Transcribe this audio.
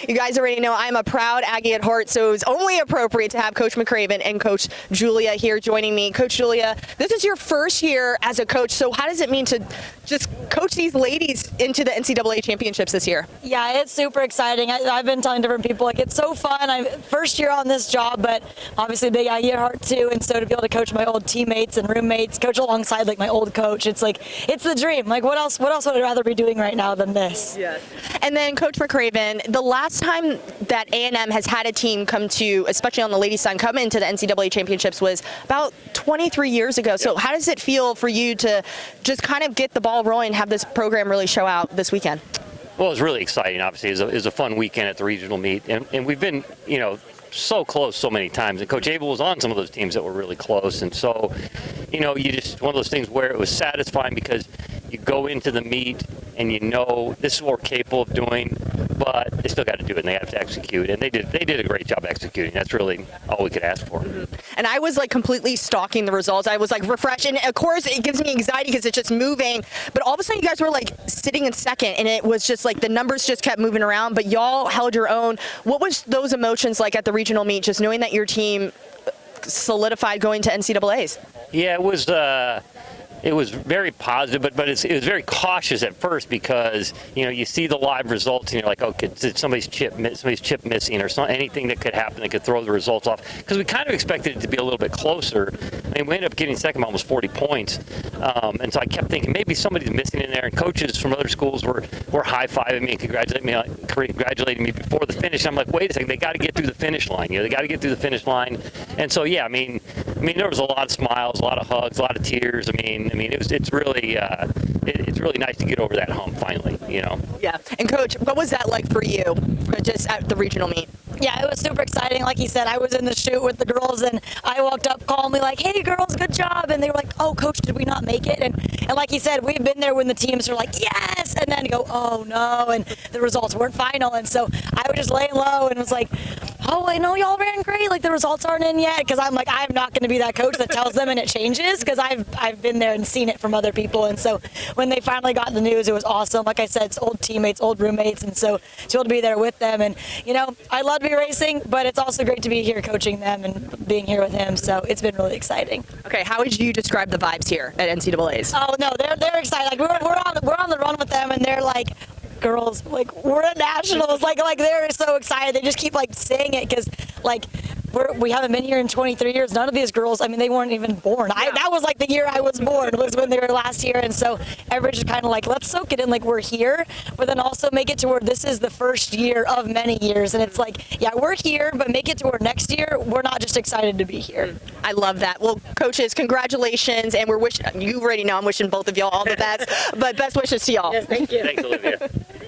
You guys already know I'm a proud Aggie at heart, so it was only appropriate to have Coach McRaven and Coach Julia here joining me. Coach Julia, this is your first year as a coach, so how does it mean to just coach these ladies into the NCAA championships this year? Yeah, it's super exciting. I've been telling different people, like, it's so fun. First year on this job, but obviously a big Aggie at heart too, and so to be able to coach my old teammates and roommates, coach alongside like my old coach, it's like, it's the dream. Like, what else would I rather be doing right now than this? Yes. And then Coach McRaven, the last time that A&M has had a team come to, especially on the ladies' side, come into the NCAA championships was about 23 years ago. So how does it feel for you to just kind of get the ball rolling and have this program really show out this weekend? Well, it was really exciting. Obviously, it was a fun weekend at the regional meet, and we've been, so close so many times. And Coach Abell was on some of those teams that were really close, and so, you just one of those things where it was satisfying because you go into the meet and this is what we're capable of doing, but they still got to do it and they have to execute, and they did a great job executing. That's really all we could ask for. And I was like completely stalking the results. I was like refreshed, and of course it gives me anxiety because it's just moving, but all of a sudden you guys were like sitting in second, and it was just like the numbers just kept moving around, but y'all held your own. What was those emotions like at the regional meet, just knowing that your team solidified going to NCAAs? Yeah, it was very positive, but it was very cautious at first because you see the live results and you're like, okay, did somebody's chip missing or anything that could happen that could throw the results off? Because we kind of expected it to be a little bit closer. I mean, we ended up getting second by almost 40 points, and so I kept thinking maybe somebody's missing in there. And coaches from other schools were high-fiving me and congratulating me before the finish. I'm like, wait a second, they got to get through the finish line. They got to get through the finish line. And so yeah, I mean, there was a lot of smiles, a lot of hugs, a lot of tears. It's really nice to get over that hump finally, Yeah. And Coach, what was that like for you, just at the regional meet? Yeah, it was super exciting. Like he said, I was in the chute with the girls, and I walked up calmly like, hey, girls, good job. And they were like, oh, Coach, did we not make it? And like he said, we've been there when the teams are like, yes, and then go, oh, no, and the results weren't final. And so I was just laying low and was like, oh, I know y'all ran great. Like, the results aren't in yet, because I'm like, I'm not going to be that coach that tells them and it changes, because I've been there and seen it from other people. And so when they finally got the news, it was awesome. Like I said, it's old teammates, old roommates, and so to be able to be there with them. And, I love to be racing, but it's also great to be here coaching them and being here with him. So it's been really exciting. Okay, how would you describe the vibes here at NCAAs? Oh, no, they're excited. Like, we're on the run with them, and they're like, girls, like, we're at nationals. Like they're so excited. They just keep like saying it because like we haven't been here in 23 years. None of these girls, they weren't even born. Yeah. That was like the year I was born, was when they were last year. And so everybody's just kind of like, let's soak it in, like, we're here, but then also make it to where this is the first year of many years. And it's like, yeah, we're here, but make it to where next year we're not just excited to be here. I love that. Well, coaches, congratulations, and we're wishing, you already know I'm wishing both of y'all all the best, but best wishes to y'all. Yes, thank you. Thanks, Olivia.